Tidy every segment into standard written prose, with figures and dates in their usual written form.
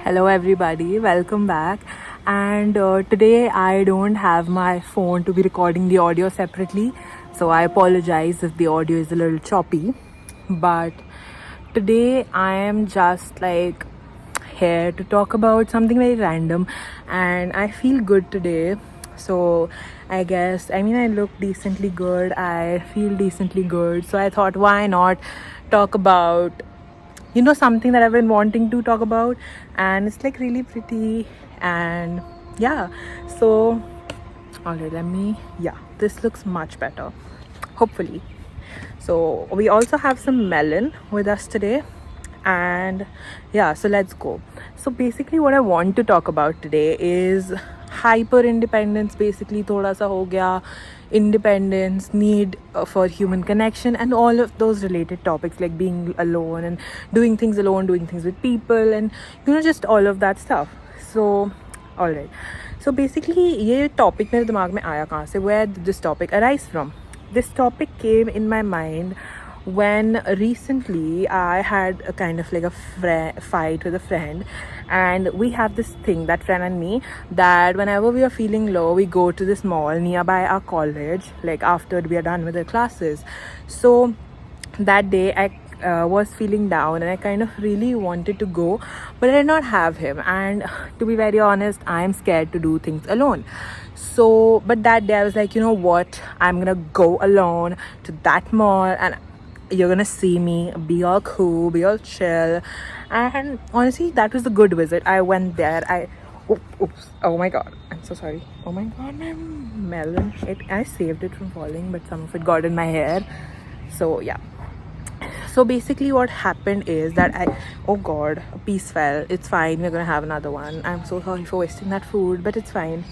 Hello, everybody, welcome back. And today I don't have my phone to be recording the audio separately, so I apologize if the audio is a little choppy. But today I am just like here to talk about something very random, and I feel good today. So I guess, I look decently good, I feel decently good, so I thought, why not talk about something that I've been wanting to talk about, and it's like really pretty. And yeah, so all right, this looks much better, hopefully. So we also have some melon with us today, and yeah, so let's go. So basically what I want to talk about today is hyper independence. Basically thoda sa ho gaya independence, need for human connection, and all of those related topics like being alone and doing things alone, doing things with people, and just all of that stuff. So all right, so basically ये topic मेरे दिमाग में आया कहाँ से? Where did this topic arise from? This topic came in my mind when recently I had a kind of like a fight with a friend, and we have this thing, that friend and me, that whenever we are feeling low, we go to this mall nearby our college, like after we are done with our classes. So that day I was feeling down and I kind of really wanted to go, but I did not have him. And to be very honest, I am scared to do things alone. So, but that day I was like, you know what? I'm gonna go alone to that mall, and you're gonna see me be all cool, be all chill. And honestly, that was a good visit. I went there. Oops. Oh my god, I'm so sorry. Oh my god, my melon. I saved it from falling, but some of it got in my hair. So yeah. So basically what happened is that oh god, a piece fell. It's fine, we're gonna have another one. I'm so sorry for wasting that food, but it's fine.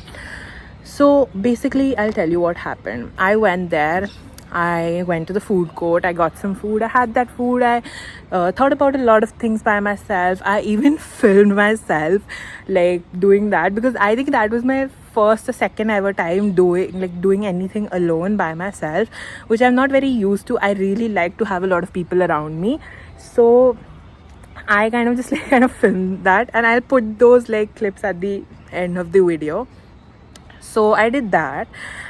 So basically I'll tell you what happened. I went there, I went to the food court, I got some food, I had that food, I thought about a lot of things by myself. I even filmed myself like doing that, because I think that was my first or second ever time doing anything alone by myself, which I'm not very used to. I really like to have a lot of people around me. So I kind of just kind of filmed that, and I'll put those like clips at the end of the video. So I did that,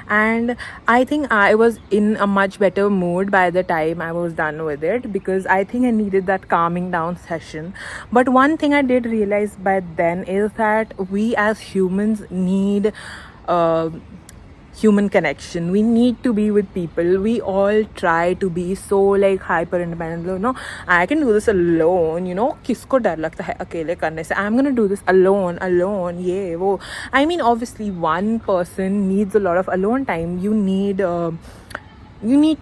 and I think I was in a much better mood by the time I was done with it, because I think I needed that calming down session. But one thing I did realize by then is that we as humans need human connection. We need to be with people. We all try to be so like hyper independent. I can do this alone. किसको डर लगता है अकेले करने से? I'm gonna do this alone. ये वो. I mean, obviously one person needs a lot of alone time. You need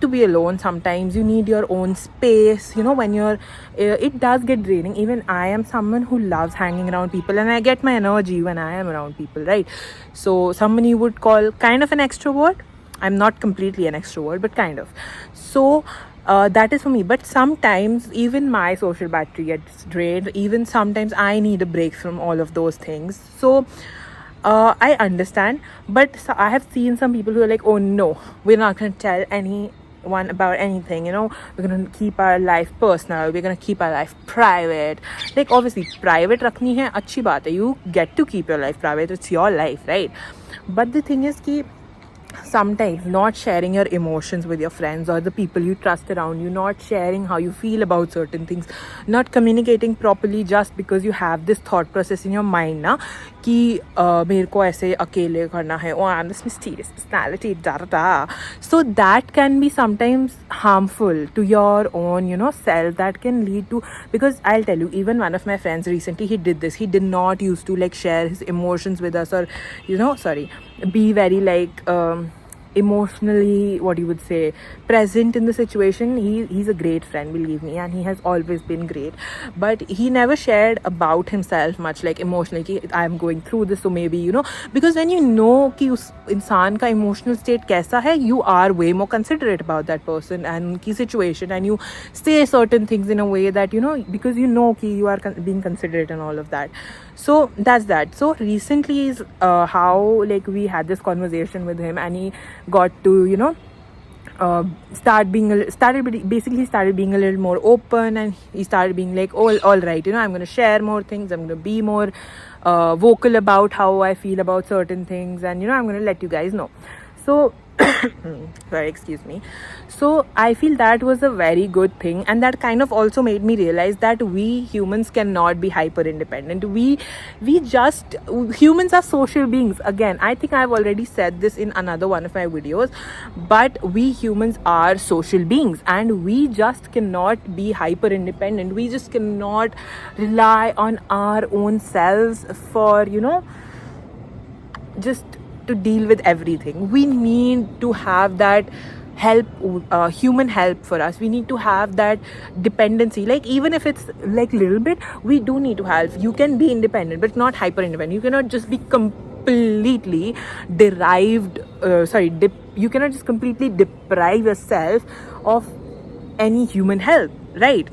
to be alone sometimes. You need your own space. When you're it does get draining. Even I am someone who loves hanging around people, and I get my energy when I am around people, right? So someone you would call kind of an extrovert. I'm not completely an extrovert, but kind of. So that is for me. But sometimes even my social battery gets drained. Even sometimes I need a break from all of those things. So I understand, but I have seen some people who are like, oh no, we're not going to tell anyone about anything, we're going to keep our life personal, we're going to keep our life private. Like, obviously private rakhni hai, achhi baat hai, you get to keep your life private, it's your life, right? But the thing is ki sometimes not sharing your emotions with your friends or the people you trust around you, not sharing how you feel about certain things, not communicating properly just because you have this thought process in your mind na कि मेरे को ऐसे अकेले करना है, oh I'm this mysterious personality, so that can be sometimes harmful to your own self. That can lead to, because I'll tell you, even one of my friends recently, he did this. He did not used to like share his emotions with us, or be very like emotionally, what you would say, present in the situation. He's a great friend, believe me, and he has always been great, but he never shared about himself much, like emotionally ki I'm going through this. So maybe because when you know कि उस इंसान का emotional state कैसा है, you are way more considerate about that person and की situation, and you say certain things in a way that because कि you are being considerate and all of that. So that's that. So recently is how like we had this conversation with him, and he got to started being a little more open, and he started being like, oh, all right, I'm going to share more things, I'm going to be more vocal about how I feel about certain things, and I'm going to let you guys know. So sorry, excuse me. So I feel that was a very good thing, and that kind of also made me realize that we humans cannot be hyper independent. Humans are social beings. Again, I think I've already said this in another one of my videos, but we humans are social beings, and we just cannot be hyper independent. We just cannot rely on our own selves for just to deal with everything. We need to have that help, human help for us. We need to have that dependency, like even if it's like little bit, we do need to have. You can be independent but not hyper independent. You cannot just be completely you cannot just completely deprive yourself of any human help, right?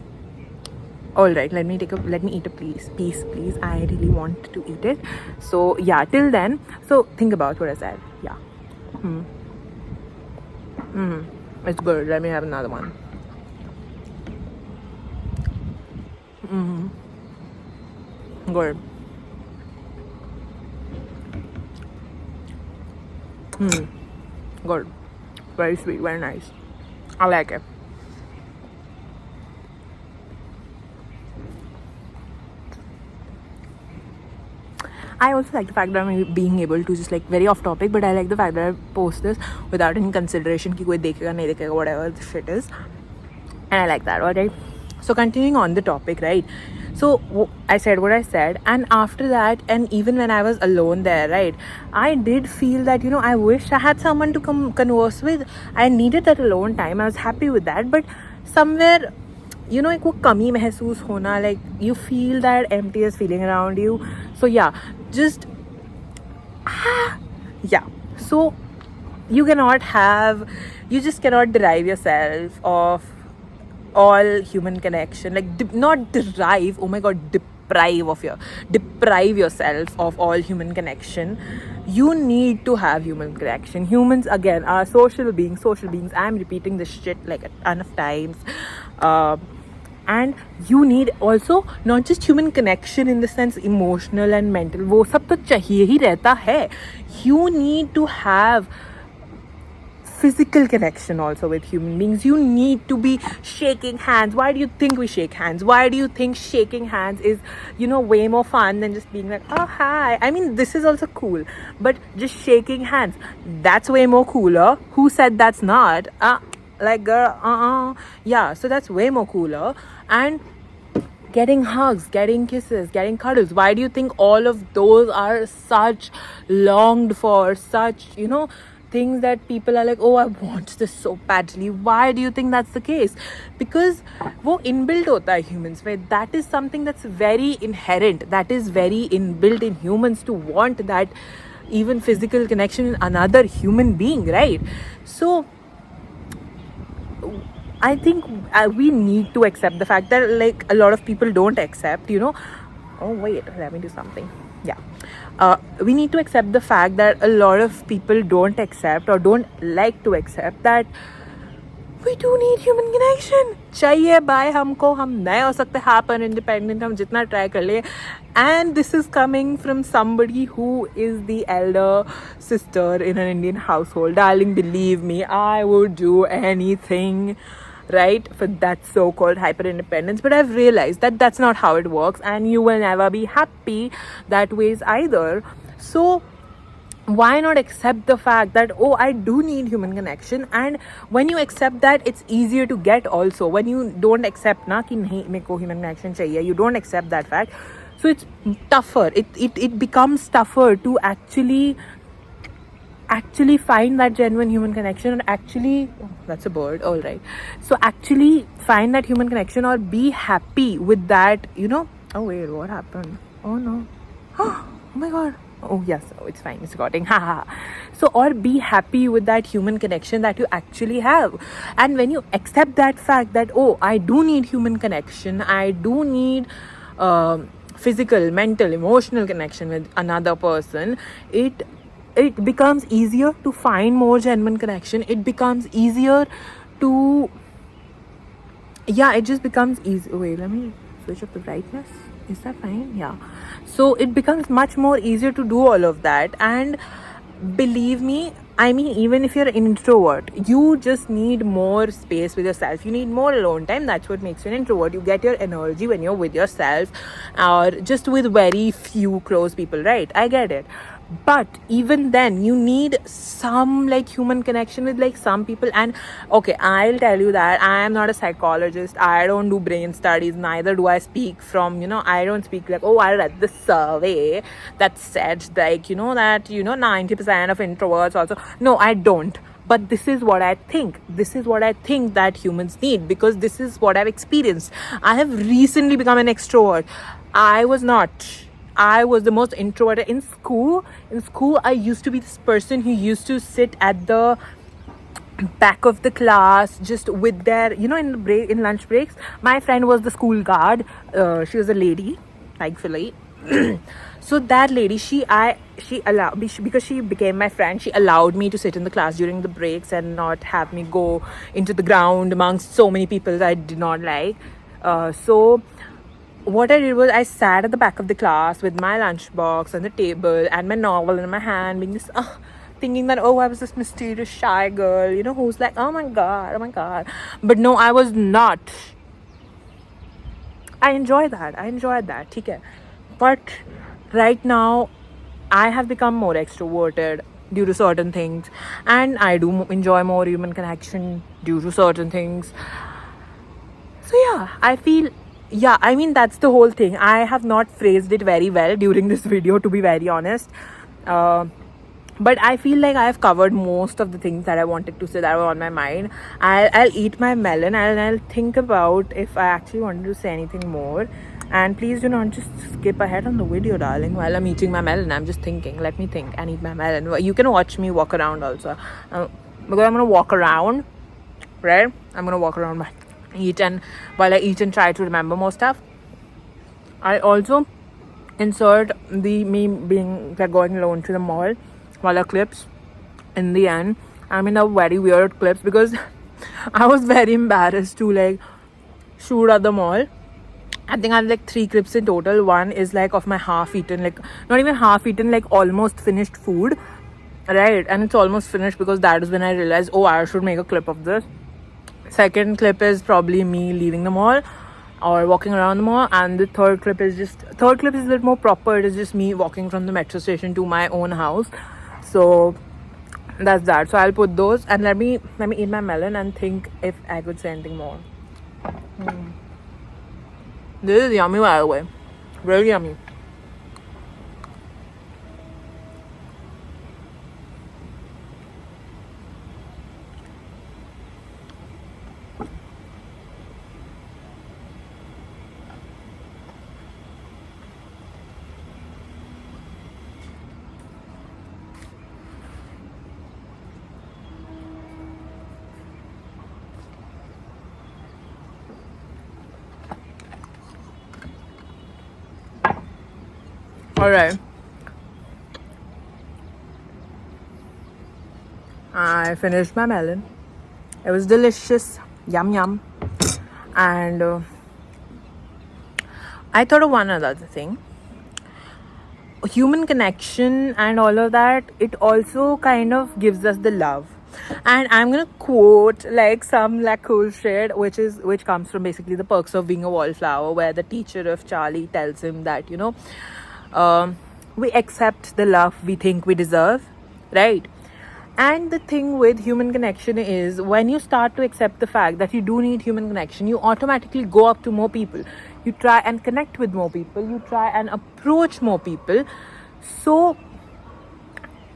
All right, let me eat a piece, please. I really want to eat it. So yeah, till then, so think about what I said. Yeah. It's good. Let me have another one. Good. Good. Very sweet, very nice. I like it. I also like the fact that I'm being able to just, like, very off topic, but I like the fact that I post this without any consideration ki koi dekhega nahi dekhega, whatever the shit is, and I like that. Alright, so continuing on the topic, right? So I said what I said, and after that, and even when I was alone there, right, I did feel that I wish I had someone to come converse with. I needed that alone time. I was happy with that, but somewhere एक वो कमी महसूस होना, like you feel that emptiness feeling around you. So yeah, just so you just cannot derive yourself of all human connection, like not derive, oh my god, deprive yourself of all human connection. You need to have human connection. Humans, again, are social beings. I'm repeating this shit like a ton of times. And you need also not just human connection in the sense emotional and mental, वो सब तो चाहिए ही रहता है. You need to have physical connection also with human beings. You need to be shaking hands. Why do you think we shake hands? Why do you think shaking hands is way more fun than just being like, oh hi? I mean, this is also cool, but just shaking hands, that's way more cooler. Who said that's not? Like, girl, yeah, so that's way more cooler. And getting hugs, getting kisses, getting cuddles, why do you think all of those are such longed for, such things that people are like, oh, I want this so badly? Why do you think that's the case? Because wo inbuilt hota hai humans mein. That is something that's very inherent, that is very inbuilt in humans, to want that even physical connection in another human being, right? So I think we need to accept the fact that, like, a lot of people don't accept, oh wait, let me do something. Yeah, we need to accept the fact that a lot of people don't accept or don't like to accept that we do need human connection. चाहिए bye हमको, हम नहीं हो सकते hyper independent, हम जितना try कर ले. And this is coming from somebody who is the elder sister in an Indian household. Darling, believe me, I would do anything, right, for that so-called hyper independence. But I've realized that that's not how it works, and you will never be happy that ways either. So why not accept the fact that, oh, I do need human connection? And when you accept that, it's easier to get also. When you don't accept na ki nahi meko human connection chahiye, you don't accept that fact, so it's tougher. It becomes tougher to actually find that genuine human connection, and actually, oh, that's a bird, all right, so actually find that human connection or be happy with that, oh wait, what happened? Oh no, oh my god, oh yes, oh, it's fine, it's recording, haha. So, or be happy with that human connection that you actually have. And when you accept that fact that, oh, I do need human connection, I do need physical, mental, emotional connection with another person, it it becomes easier to find more genuine connection. It becomes easier to, yeah, it just becomes easy. Wait, let me switch up the brightness. Is that fine? Yeah. So it becomes much more easier to do all of that. And believe me, I mean, even if you're an introvert, you just need more space with yourself. You need more alone time. That's what makes you an introvert. You get your energy when you're with yourself, or just with very few close people, right? I get it. But even then, you need some like human connection with like some people. And okay, I'll tell you that I am not a psychologist. I don't do brain studies. Neither do I speak from, I don't speak like, oh, I read this survey that said like, that 90% of introverts also. No, I don't. But this is what I think. This is what I think that humans need, because this is what I've experienced. I have recently become an extrovert. I was not. I was the most introverted in school. In school, I used to be this person who used to sit at the back of the class, just with their, in lunch breaks. My friend was the school guard. She was a lady, thankfully. So that lady, she allowed me, because she became my friend, she allowed me to sit in the class during the breaks and not have me go into the ground amongst so many people that I did not like. So what I did was I sat at the back of the class with my lunchbox on the table and my novel in my hand, being this, thinking that, oh, I was this mysterious shy girl, who's like, oh my god. But no, I was not. I enjoyed that, okay. But right now, I have become more extroverted due to certain things, and I do enjoy more human connection due to certain things. So yeah, I feel, I mean, that's the whole thing. I have not phrased it very well during this video, to be very honest. But I feel like I have covered most of the things that I wanted to say that were on my mind. I'll eat my melon and I'll think about if I actually wanted to say anything more. And please do not just skip ahead on the video, darling, while I'm eating my melon. I'm just thinking. Let me think and eat my melon. You can watch me walk around also. Because I'm going to walk around, right? I'm going to walk around while I eat and try to remember more stuff. I also insert me being like going alone to the mall while clips in the end. I mean, a very weird clips, because I was very embarrassed to like shoot at the mall. I think I have like 3 clips in total. One is like of my half-eaten, like not even half-eaten, like almost finished food, right? And it's almost finished because that is when I realized, oh, I should make a clip of this. Second clip is probably me leaving the mall or walking around the mall, and the third clip is a little more proper. It is just me walking from the metro station to my own house. So that's that. So I'll put those, and let me eat my melon and think if I could say anything more. This is yummy, by the way. Really yummy. Alright. I finished my melon. It was delicious. Yum yum. And I thought of one other thing. Human connection and all of that, it also kind of gives us the love. And I'm gonna quote like some like cool shit, which comes from basically The Perks of Being a Wallflower, where the teacher of Charlie tells him that, we accept the love we think we deserve, right? And the thing with human connection is, when you start to accept the fact that you do need human connection, you automatically go up to more people. You try and connect with more people. You try and approach more people. So,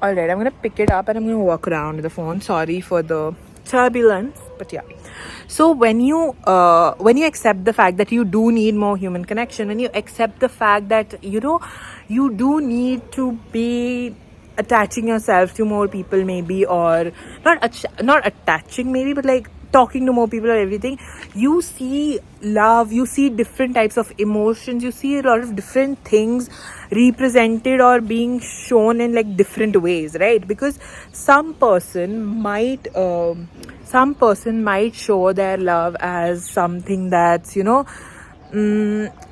alright, I'm going to pick it up and I'm going to walk around with the phone. Sorry for the turbulence, but yeah. So when you accept the fact that you do need more human connection, when you accept the fact that, you do need to be attaching yourself to more people, maybe, or not attaching maybe, but like talking to more people or everything, you see love, you see different types of emotions, you see a lot of different things represented or being shown in like different ways, right? Because some person might show their love as something that's, you know,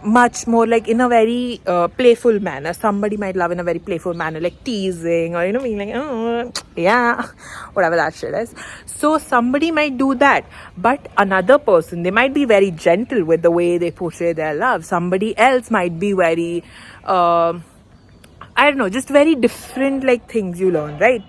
much more like in a very playful manner. Somebody might love in a very playful manner, like teasing, or, you know, being like, oh yeah, whatever that shit is. So somebody might do that, but another person, they might be very gentle with the way they portray their love. Somebody else might be very I don't know, just very different like things you learn, right?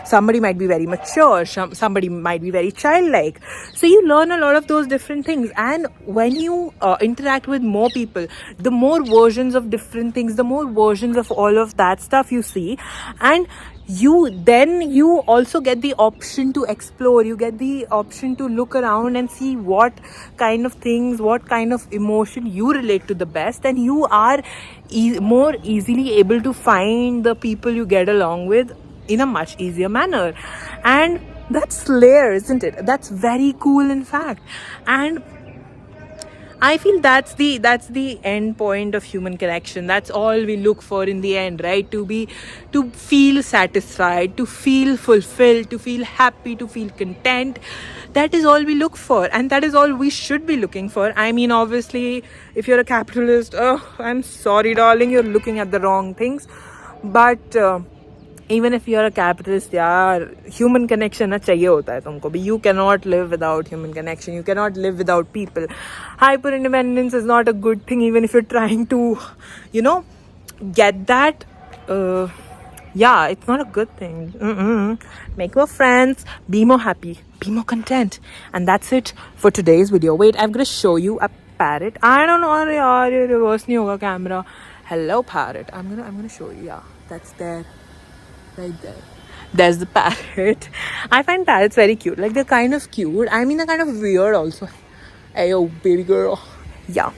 Somebody might be very mature, somebody might be very childlike. So you learn a lot of those different things. And when you interact with more people, the more versions of different things, the more versions of all of that stuff you see. And you also get the option to explore, you get the option to look around and see what kind of things, what kind of emotion you relate to the best, and you are more easily able to find the people you get along with in a much easier manner. And that's layer, isn't it? That's very cool, in fact. And I feel that's the end point of human connection. That's all we look for in the end, right? To feel satisfied, to feel fulfilled, to feel happy, to feel content. That is all we look for, and that is all we should be looking for. I mean, obviously, if you're a capitalist, oh, I'm sorry, darling, you're looking at the wrong things. But even if you're a capitalist, yaar, human connection na chahiye hota hai tumko bhi. You cannot live without human connection. You cannot live without people. Hyper independence is not a good thing, even if you're trying to, you know, get that. Yeah, it's not a good thing. Make more friends, be more happy, be more content. And that's it for today's video. Wait, I'm gonna show you a parrot. I don't know, yaar, ye reverse nahi hoga camera. Hello, parrot. I'm gonna show you. Yeah, that's there. Right there. There's the parrot. I find parrots very cute. Like, they're kind of cute. I mean, they're kind of weird also. Hey, yo, baby girl. Yeah.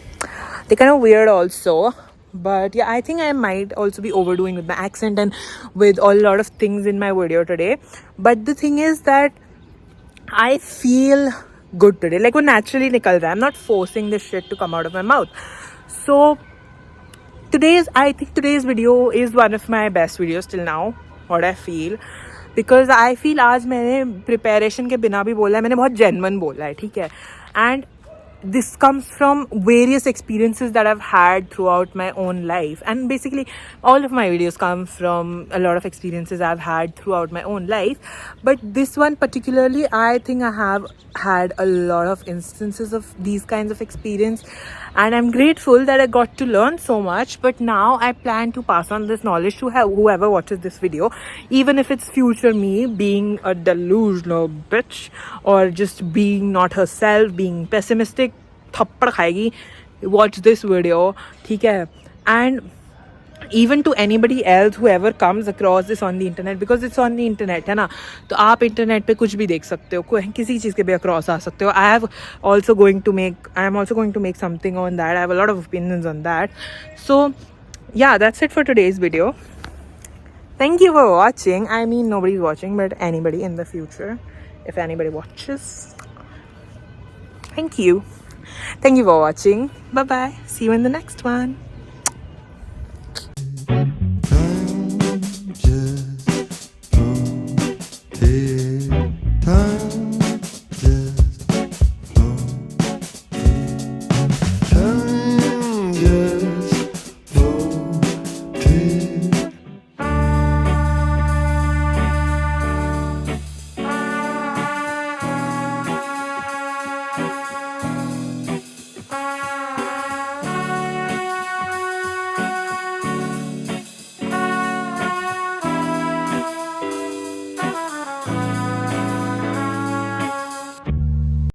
They're kind of weird also. But yeah, I think I might also be overdoing with my accent and with a lot of things in my video today. But the thing is that I feel good today. Like, वो naturally nikal raha hai. I'm not forcing this shit to come out of my mouth. So, I think today's video is one of my best videos till now. What I feel, because I feel आज मैंने preparation के बिना भी बोला है, मैंने बहुत genuine बोला है, ठीक है? And this comes from various experiences that I've had throughout my own life, and basically all of my videos come from a lot of experiences I've had throughout my own life. But this one particularly, I think I have had a lot of instances of these kinds of experience, and I'm grateful that I got to learn so much. But now I plan to pass on this knowledge to whoever watches this video, even if it's future me being a delusional bitch or just being not herself, being pessimistic. थप्पड़ खाएगी. Watch this video, ठीक है? And even to anybody else, whoever comes across this on the internet, because it's on the internet, है ना? तो आप internet पे कुछ भी देख सकते हो, किसी चीज़ के भी across आ सकते हो. I am also going to make something on that. I have a lot of opinions on that. So yeah, that's it for today's video. Thank you for watching. I mean, nobody's watching, but anybody in the future, if anybody watches, thank you. Thank you for watching. Bye bye. See you in the next one.